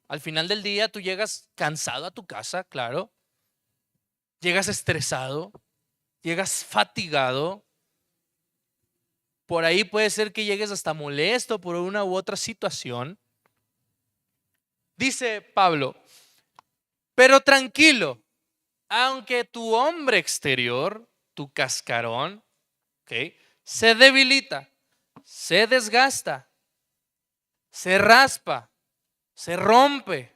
al final del día tú llegas cansado a tu casa, claro. Llegas estresado, llegas fatigado. Por ahí puede ser que llegues hasta molesto por una u otra situación. Dice Pablo, pero tranquilo, aunque tu hombre exterior, tu cascarón, ¿okay?, se debilita, se desgasta, se raspa, se rompe,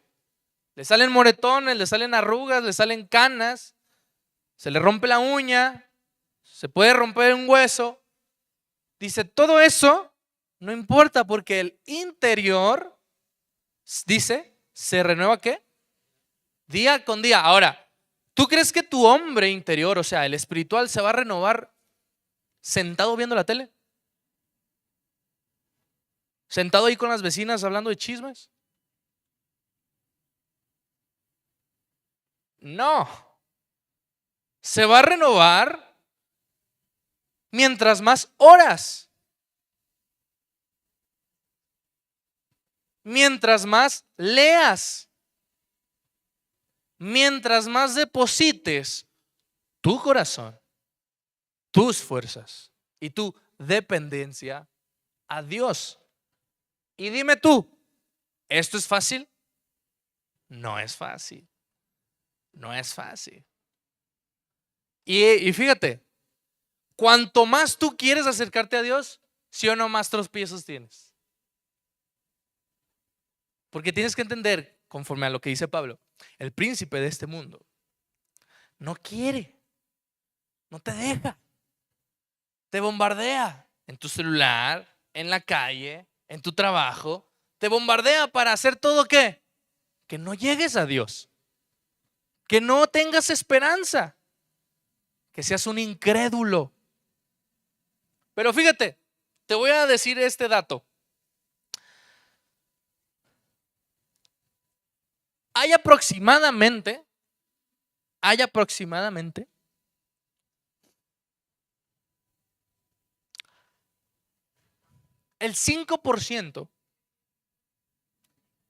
le salen moretones, le salen arrugas, le salen canas, se le rompe la uña, se puede romper un hueso. Dice, todo eso no importa porque el interior, dice, se renueva ¿qué? Día con día. Ahora, ¿tú crees que tu hombre interior, o sea, el espiritual, se va a renovar sentado viendo la tele? ¿Sentado ahí con las vecinas hablando de chismes? No. Se va a renovar mientras más horas. mientras más leas, mientras más deposites tu corazón, tus fuerzas y tu dependencia a Dios. Y dime tú, ¿esto es fácil? No es fácil. No es fácil. Y fíjate, cuanto más tú quieres acercarte a Dios, sí o no, más tropiezos tienes. Porque tienes que entender, conforme a lo que dice Pablo, el príncipe de este mundo no quiere, no te deja, te bombardea en tu celular, en la calle, en tu trabajo, te bombardea para hacer todo ¿qué? Que no llegues a Dios, que no tengas esperanza, que seas un incrédulo. Pero fíjate, te voy a decir este dato. Hay aproximadamente el 5%,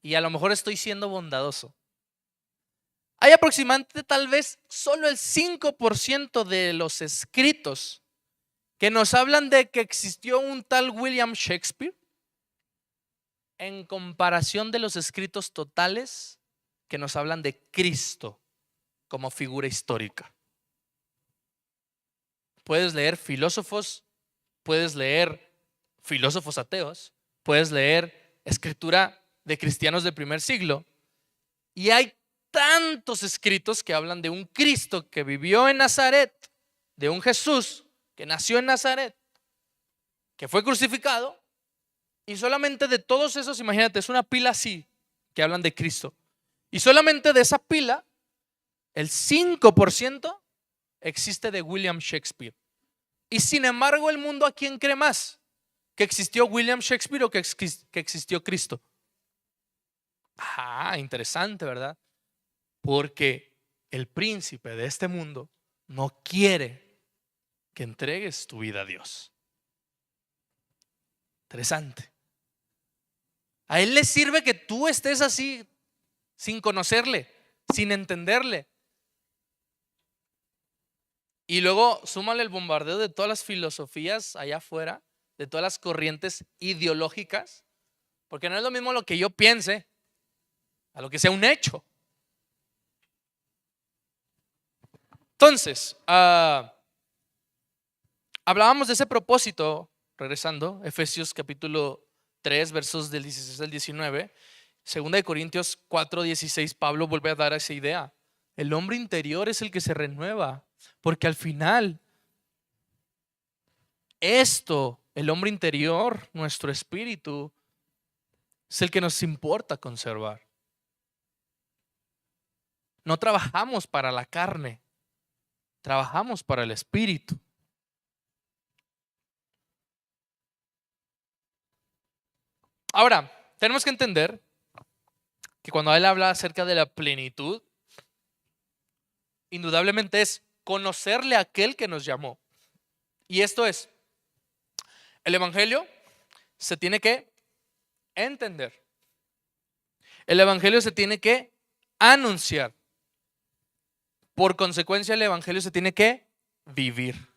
y a lo mejor estoy siendo bondadoso, hay aproximadamente tal vez solo el 5% de los escritos que nos hablan de que existió un tal William Shakespeare en comparación de los escritos totales que nos hablan de Cristo como figura histórica. Puedes leer filósofos ateos, puedes leer escritura de cristianos del primer siglo, y hay tantos escritos que hablan de un Cristo que vivió en Nazaret, de un Jesús que nació en Nazaret, que fue crucificado, y solamente de todos esos, imagínate, es una pila así que hablan de Cristo, y solamente de esa pila el 5% existe de William Shakespeare. Y sin embargo, el mundo, ¿a quién cree más? ¿Que existió William Shakespeare o que existió Cristo? Interesante, ¿verdad? Porque el príncipe de este mundo no quiere que entregues tu vida a Dios. Interesante. A él le sirve que tú estés así, sin conocerle, sin entenderle. Y luego súmale el bombardeo de todas las filosofías allá afuera, de todas las corrientes ideológicas, porque no es lo mismo lo que yo piense a lo que sea un hecho. Entonces, hablábamos de ese propósito, regresando, Efesios capítulo 3, versos del 16 al 19, 2 Corintios 4, 16, Pablo vuelve a dar esa idea. El hombre interior es el que se renueva, porque al final, el hombre interior, nuestro espíritu, es el que nos importa conservar. No trabajamos para la carne, trabajamos para el espíritu. Ahora, tenemos que entender que cuando él habla acerca de la plenitud, indudablemente es conocerle a aquel que nos llamó. Y esto es, el evangelio se tiene que entender. El evangelio se tiene que anunciar. Por consecuencia, el evangelio se tiene que vivir.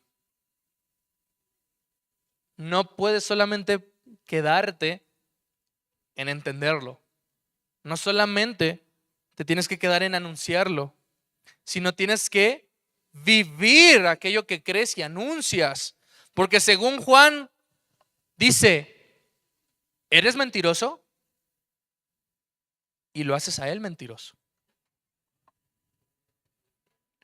No puedes solamente quedarte en entenderlo. No solamente te tienes que quedar en anunciarlo, sino tienes que vivir aquello que crees y anuncias. Porque según Juan dice, ¿eres mentiroso? Y lo haces a él mentiroso.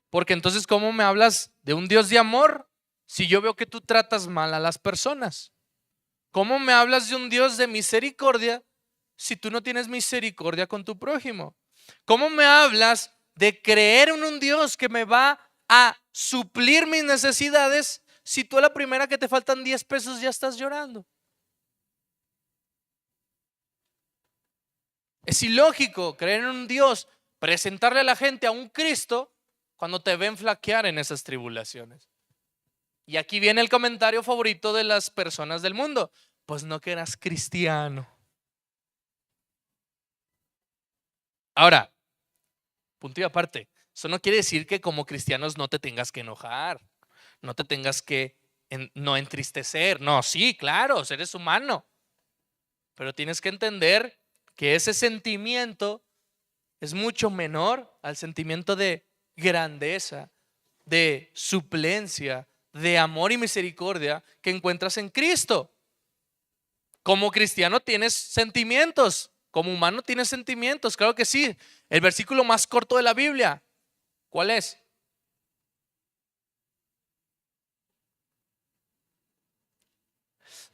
Porque entonces, ¿cómo me hablas de un Dios de amor si yo veo que tú tratas mal a las personas? ¿Cómo me hablas de un Dios de misericordia si tú no tienes misericordia con tu prójimo? ¿Cómo me hablas de creer en un Dios que me va a suplir mis necesidades si tú a la primera que te faltan 10 pesos ya estás llorando? Es ilógico creer en un Dios, presentarle a la gente a un Cristo cuando te ven flaquear en esas tribulaciones. Y aquí viene el comentario favorito de las personas del mundo: pues no que eras cristiano. Ahora, punto y aparte, eso no quiere decir que como cristianos no te tengas que enojar, no te tengas que no entristecer. No, sí, claro, eres humano, pero tienes que entender que ese sentimiento es mucho menor al sentimiento de grandeza, de suplencia, de amor y misericordia que encuentras en Cristo. Como cristiano tienes sentimientos, como humano tienes sentimientos, claro que sí. El versículo más corto de la Biblia, ¿cuál es?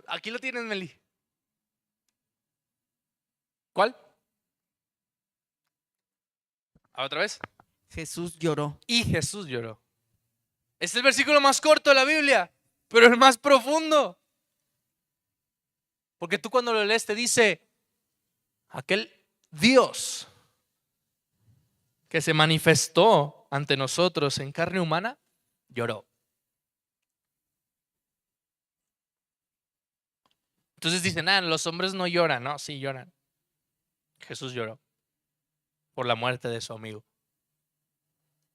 Aquí lo tienes, Meli. ¿Cuál? ¿Otra vez? Jesús lloró. Y Jesús lloró. Es el versículo más corto de la Biblia, pero el más profundo. Porque tú cuando lo lees te dice, aquel Dios que se manifestó ante nosotros en carne humana, lloró. Entonces dicen, los hombres no lloran. No, sí lloran. Jesús lloró por la muerte de su amigo.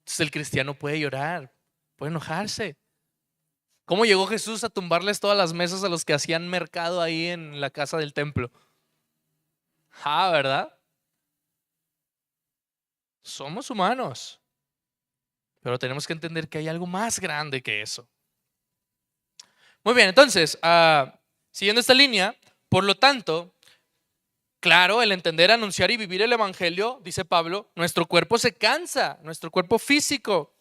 Entonces el cristiano puede llorar, puede enojarse. ¿Cómo llegó Jesús a tumbarles todas las mesas a los que hacían mercado ahí en la casa del templo? ¿Verdad? Somos humanos, pero tenemos que entender que hay algo más grande que eso. Muy bien, entonces, siguiendo esta línea, por lo tanto, claro, el entender, anunciar y vivir el evangelio, dice Pablo, nuestro cuerpo se cansa, nuestro cuerpo físico,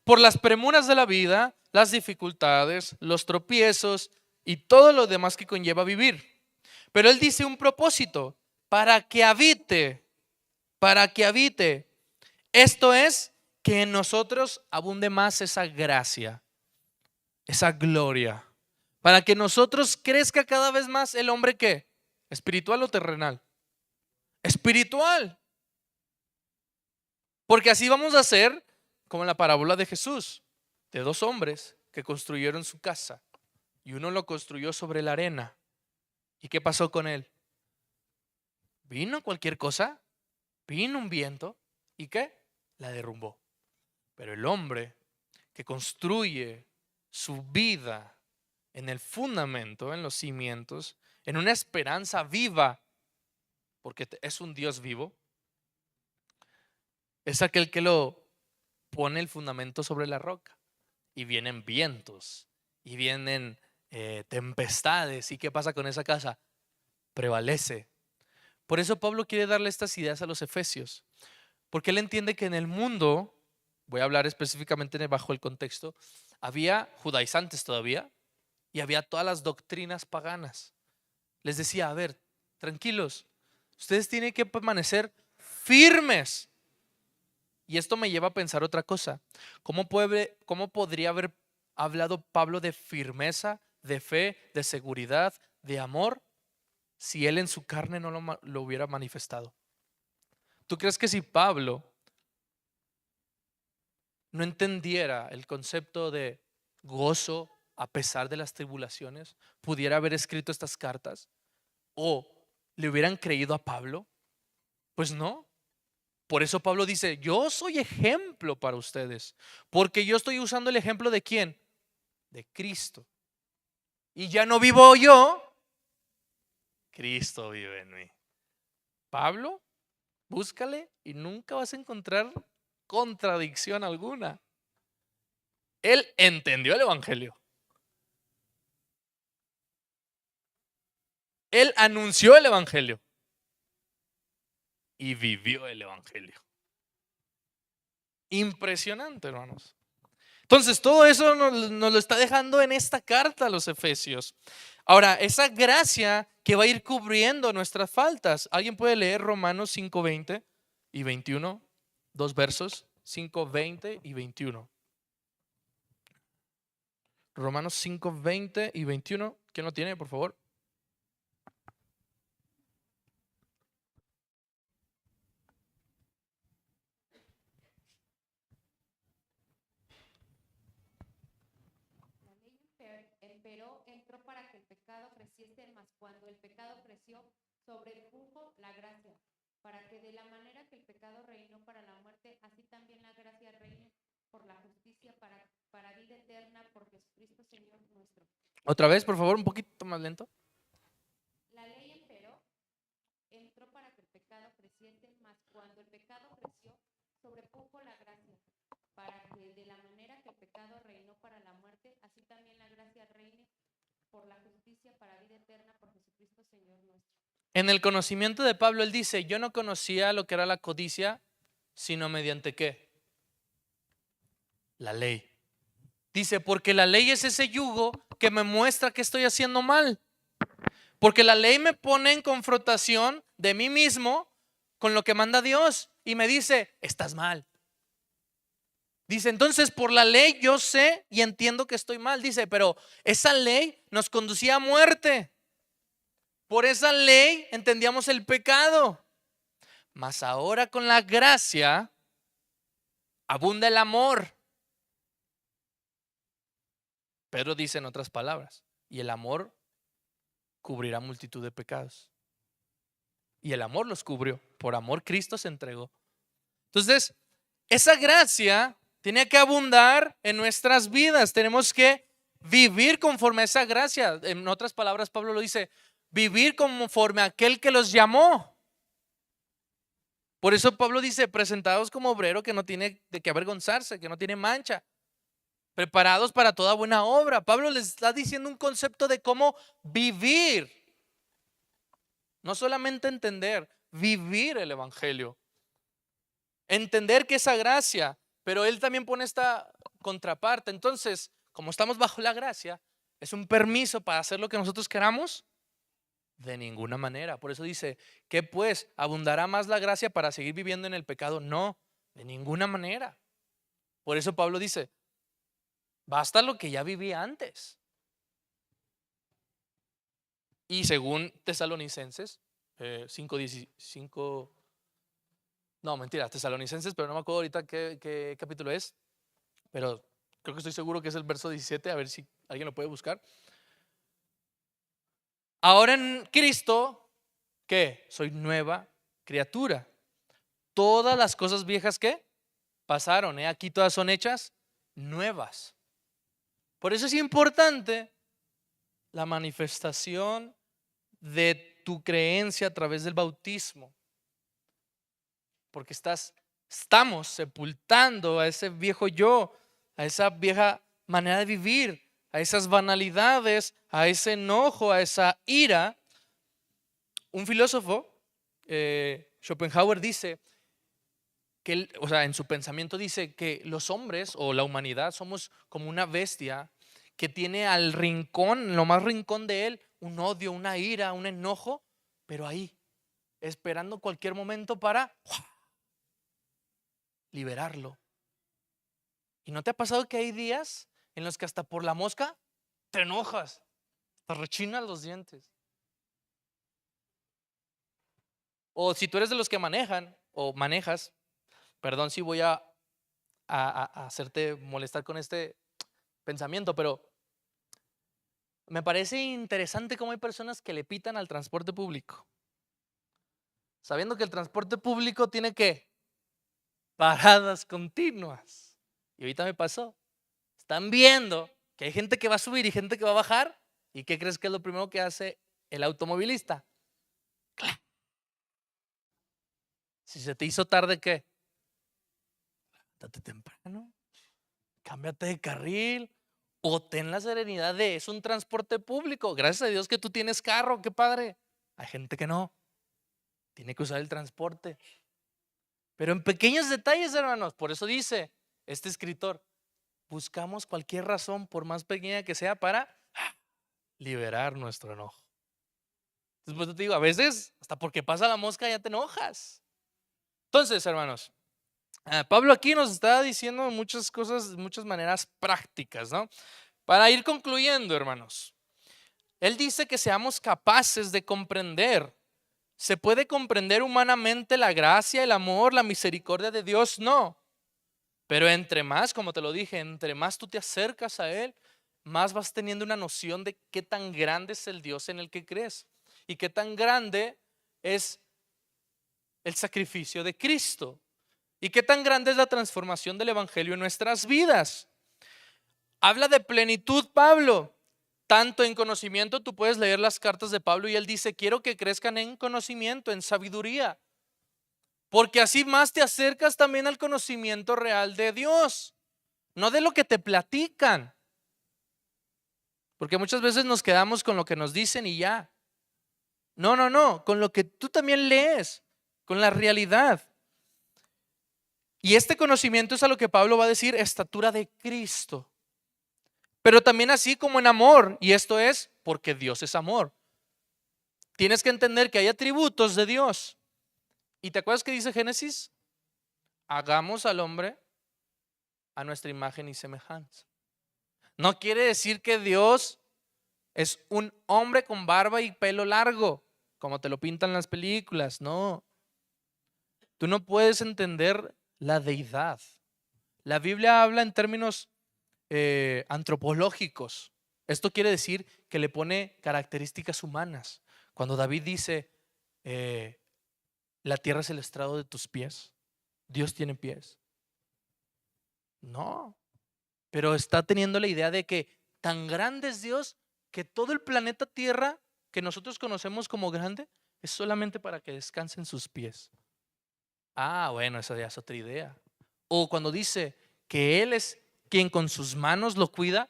por las premuras de la vida, las dificultades, los tropiezos y todo lo demás que conlleva vivir. Pero él dice un propósito, para que habite. Esto es, que en nosotros abunde más esa gracia, esa gloria, para que nosotros crezca cada vez más el hombre ¿qué? ¿Espiritual o terrenal? Espiritual. Porque así vamos a ser como en la parábola de Jesús, de dos hombres que construyeron su casa y uno lo construyó sobre la arena. ¿Y qué pasó con él? Vino cualquier cosa, vino un viento y ¿qué? La derrumbó. Pero el hombre que construye su vida en el fundamento, en los cimientos, en una esperanza viva, porque es un Dios vivo, es aquel que lo pone el fundamento sobre la roca. Y vienen vientos, y vienen tempestades. ¿Y qué pasa con esa casa? Prevalece. Por eso Pablo quiere darle estas ideas a los efesios, porque él entiende que en el mundo, voy a hablar específicamente bajo el contexto, había judaizantes todavía y había todas las doctrinas paganas. Les decía, a ver, tranquilos, ustedes tienen que permanecer firmes. Y esto me lleva a pensar otra cosa. ¿Cómo podría haber hablado Pablo de firmeza, de fe, de seguridad, de amor, si él en su carne no lo hubiera manifestado? ¿Tú crees que si Pablo no entendiera el concepto de gozo a pesar de las tribulaciones, pudiera haber escrito estas cartas? ¿O le hubieran creído a Pablo? Pues no. Por eso Pablo dice, yo soy ejemplo para ustedes, porque yo estoy usando el ejemplo de ¿quién? De Cristo. Y ya no vivo yo, Cristo vive en mí. Pablo, búscale y nunca vas a encontrar contradicción alguna. Él entendió el evangelio. Él anunció el evangelio y vivió el evangelio. Impresionante, hermanos. Entonces, todo eso nos lo está dejando en esta carta a los Efesios. Ahora, esa gracia que va a ir cubriendo nuestras faltas. ¿Alguien puede leer Romanos 5:20 y 21? Dos versos, 5:20 y 21. Romanos 5:20 y 21. ¿Quién lo tiene, por favor? Empero entró para que el pecado creciese, mas cuando el pecado creció, sobrepujo la gracia, para que de la manera que el pecado reinó para la muerte, así también la gracia reine por la justicia para vida eterna por Jesucristo Señor nuestro. Otra vez, por favor, un poquito más lento. La ley, empero, entró para que el pecado creciese, mas cuando el pecado creció, sobrepujo la gracia, para que de la manera que el pecado reinó para la muerte, así también la gracia reine por la justicia para vida eterna por Jesucristo Señor nuestro. En el conocimiento de Pablo, él dice, yo no conocía lo que era la codicia, sino mediante ¿qué? La ley. Dice, porque la ley es ese yugo que me muestra que estoy haciendo mal. Porque la ley me pone en confrontación de mí mismo con lo que manda Dios y me dice, estás mal. Dice, entonces por la ley yo sé y entiendo que estoy mal. Dice, pero esa ley nos conducía a muerte. Por esa ley entendíamos el pecado. Mas ahora con la gracia abunda el amor. Pedro dice en otras palabras, y el amor cubrirá multitud de pecados. Y el amor los cubrió. Por amor Cristo se entregó. Entonces, esa gracia tiene que abundar en nuestras vidas. Tenemos que vivir conforme a esa gracia. En otras palabras, Pablo lo dice, vivir conforme a aquel que los llamó. Por eso Pablo dice, presentados como obrero que no tiene de qué avergonzarse, que no tiene mancha, preparados para toda buena obra. Pablo les está diciendo un concepto de cómo vivir. No solamente entender, vivir el evangelio. Entender que esa gracia, pero él también pone esta contraparte. Entonces, como estamos bajo la gracia, ¿es un permiso para hacer lo que nosotros queramos? De ninguna manera. Por eso dice, ¿qué pues? ¿Abundará más la gracia para seguir viviendo en el pecado? No, de ninguna manera. Por eso Pablo dice, basta lo que ya viví antes. Y según Tesalonicenses 5:15, no, mentira, Tesalonicenses, pero no me acuerdo ahorita qué capítulo es, pero creo que estoy seguro que es el verso 17, a ver si alguien lo puede buscar. Ahora en Cristo, ¿qué? Soy nueva criatura. Todas las cosas viejas que pasaron, aquí todas son hechas nuevas. Por eso es importante la manifestación de tu creencia a través del bautismo. Porque estamos sepultando a ese viejo yo, a esa vieja manera de vivir, a esas banalidades, a ese enojo, a esa ira. Un filósofo, Schopenhauer, dice que, o sea, en su pensamiento dice que los hombres o la humanidad somos como una bestia que tiene al rincón, lo más rincón de él, un odio, una ira, un enojo, pero ahí, esperando cualquier momento para liberarlo. ¿Y no te ha pasado que hay días en los que hasta por la mosca te enojas, te rechinas los dientes? O si tú eres de los que manejan o manejas, perdón si voy a hacerte molestar con este pensamiento, pero me parece interesante cómo hay personas que le pitan al transporte público, sabiendo que el transporte público tiene que paradas continuas. Y ahorita me pasó. Están viendo que hay gente que va a subir y gente que va a bajar. ¿Y qué crees que es lo primero que hace el automovilista? ¡Clac! Si se te hizo tarde, ¿qué? Levántate temprano, cámbiate de carril o ten la serenidad de es un transporte público. Gracias a Dios que tú tienes carro, qué padre. Hay gente que no, tiene que usar el transporte. Pero en pequeños detalles, hermanos. Por eso dice este escritor, buscamos cualquier razón, por más pequeña que sea, para liberar nuestro enojo. Después te digo, a veces hasta porque pasa la mosca ya te enojas. Entonces, hermanos, Pablo aquí nos está diciendo muchas cosas, muchas maneras prácticas, ¿no? Para ir concluyendo, hermanos, él dice que seamos capaces de comprender. ¿Se puede comprender humanamente la gracia, el amor, la misericordia de Dios? No. Pero entre más, como te lo dije, entre más tú te acercas a Él, más vas teniendo una noción de qué tan grande es el Dios en el que crees y qué tan grande es el sacrificio de Cristo. ¿Y qué tan grande es la transformación del Evangelio en nuestras vidas? Habla de plenitud Pablo. Tanto en conocimiento, tú puedes leer las cartas de Pablo y él dice, quiero que crezcan en conocimiento, en sabiduría, porque así más te acercas también al conocimiento real de Dios, no de lo que te platican, porque muchas veces nos quedamos con lo que nos dicen y ya. No, con lo que tú también lees, con la realidad. Y este conocimiento es a lo que Pablo va a decir, estatura de Cristo. Pero también así como en amor, y esto es porque Dios es amor. Tienes que entender que hay atributos de Dios. ¿Y te acuerdas que dice Génesis? Hagamos al hombre a nuestra imagen y semejanza. No quiere decir que Dios es un hombre con barba y pelo largo, como te lo pintan las películas. No. Tú no puedes entender la deidad. La Biblia habla en términos antropológicos. Esto quiere decir que le pone características humanas. Cuando David dice, la tierra es el estrado de tus pies, Dios tiene pies. No, pero está teniendo la idea de que tan grande es Dios que todo el planeta Tierra que nosotros conocemos como grande es solamente para que descansen sus pies. Ah, bueno, esa ya es otra idea. O cuando dice que Él es quien con sus manos lo cuida,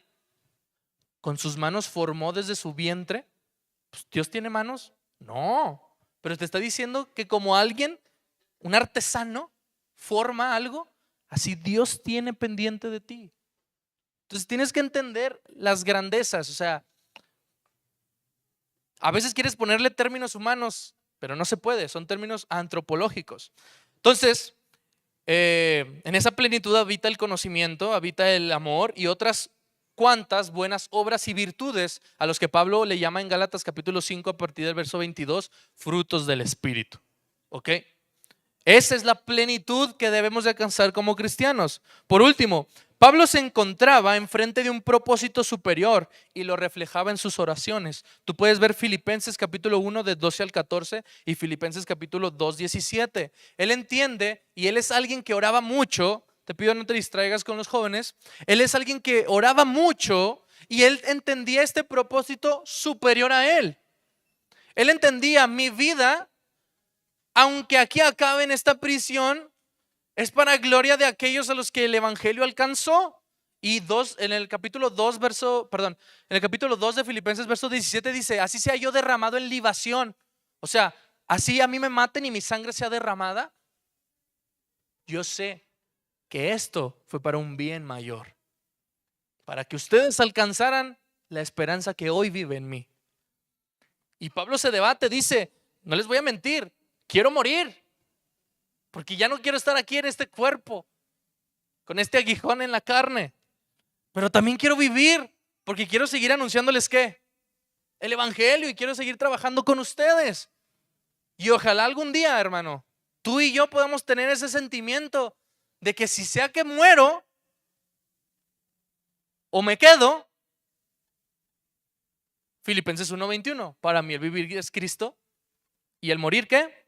con sus manos formó desde su vientre. Pues, ¿Dios tiene manos? No, pero te está diciendo que como alguien, un artesano, forma algo, así Dios tiene pendiente de ti. Entonces tienes que entender las grandezas. O sea, a veces quieres ponerle términos humanos, pero no se puede, son términos antropológicos. Entonces, en esa plenitud habita el conocimiento, habita el amor y otras cuantas buenas obras y virtudes a los que Pablo le llama en Gálatas capítulo 5 a partir del verso 22, frutos del Espíritu. ¿Ok? Esa es la plenitud que debemos de alcanzar como cristianos. Por último, Pablo se encontraba enfrente de un propósito superior y lo reflejaba en sus oraciones. Tú puedes ver Filipenses capítulo 1 de 12 al 14 y Filipenses capítulo 2, 17. Él entiende y él es alguien que oraba mucho. Te pido no te distraigas con los jóvenes. Él es alguien que oraba mucho y él entendía este propósito superior a él. Él entendía mi vida, aunque aquí acabe en esta prisión, es para gloria de aquellos a los que el evangelio alcanzó. Y en el capítulo 2 de Filipenses verso 17 dice, así sea yo derramado en libación. O sea, así a mí me maten y mi sangre sea derramada. Yo sé que esto fue para un bien mayor, para que ustedes alcanzaran la esperanza que hoy vive en mí. Y Pablo se debate, dice, no les voy a mentir, quiero morir, porque ya no quiero estar aquí en este cuerpo, con este aguijón en la carne. Pero también quiero vivir, porque quiero seguir anunciándoles ¿qué? El evangelio, y quiero seguir trabajando con ustedes. Y ojalá algún día, hermano, tú y yo podamos tener ese sentimiento de que si sea que muero o me quedo, Filipenses 1:21, para mí el vivir es Cristo y el morir ¿qué?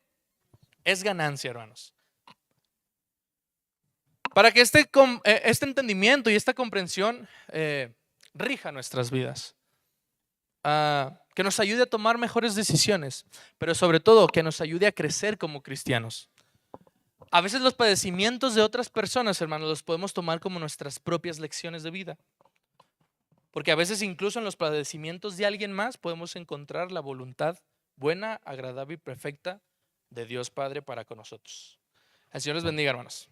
Es ganancia, hermanos. Para que este entendimiento y esta comprensión rija nuestras vidas, que nos ayude a tomar mejores decisiones, pero sobre todo que nos ayude a crecer como cristianos. A veces los padecimientos de otras personas, hermanos, los podemos tomar como nuestras propias lecciones de vida, porque a veces incluso en los padecimientos de alguien más podemos encontrar la voluntad buena, agradable y perfecta de Dios Padre para con nosotros. El Señor les bendiga, hermanos.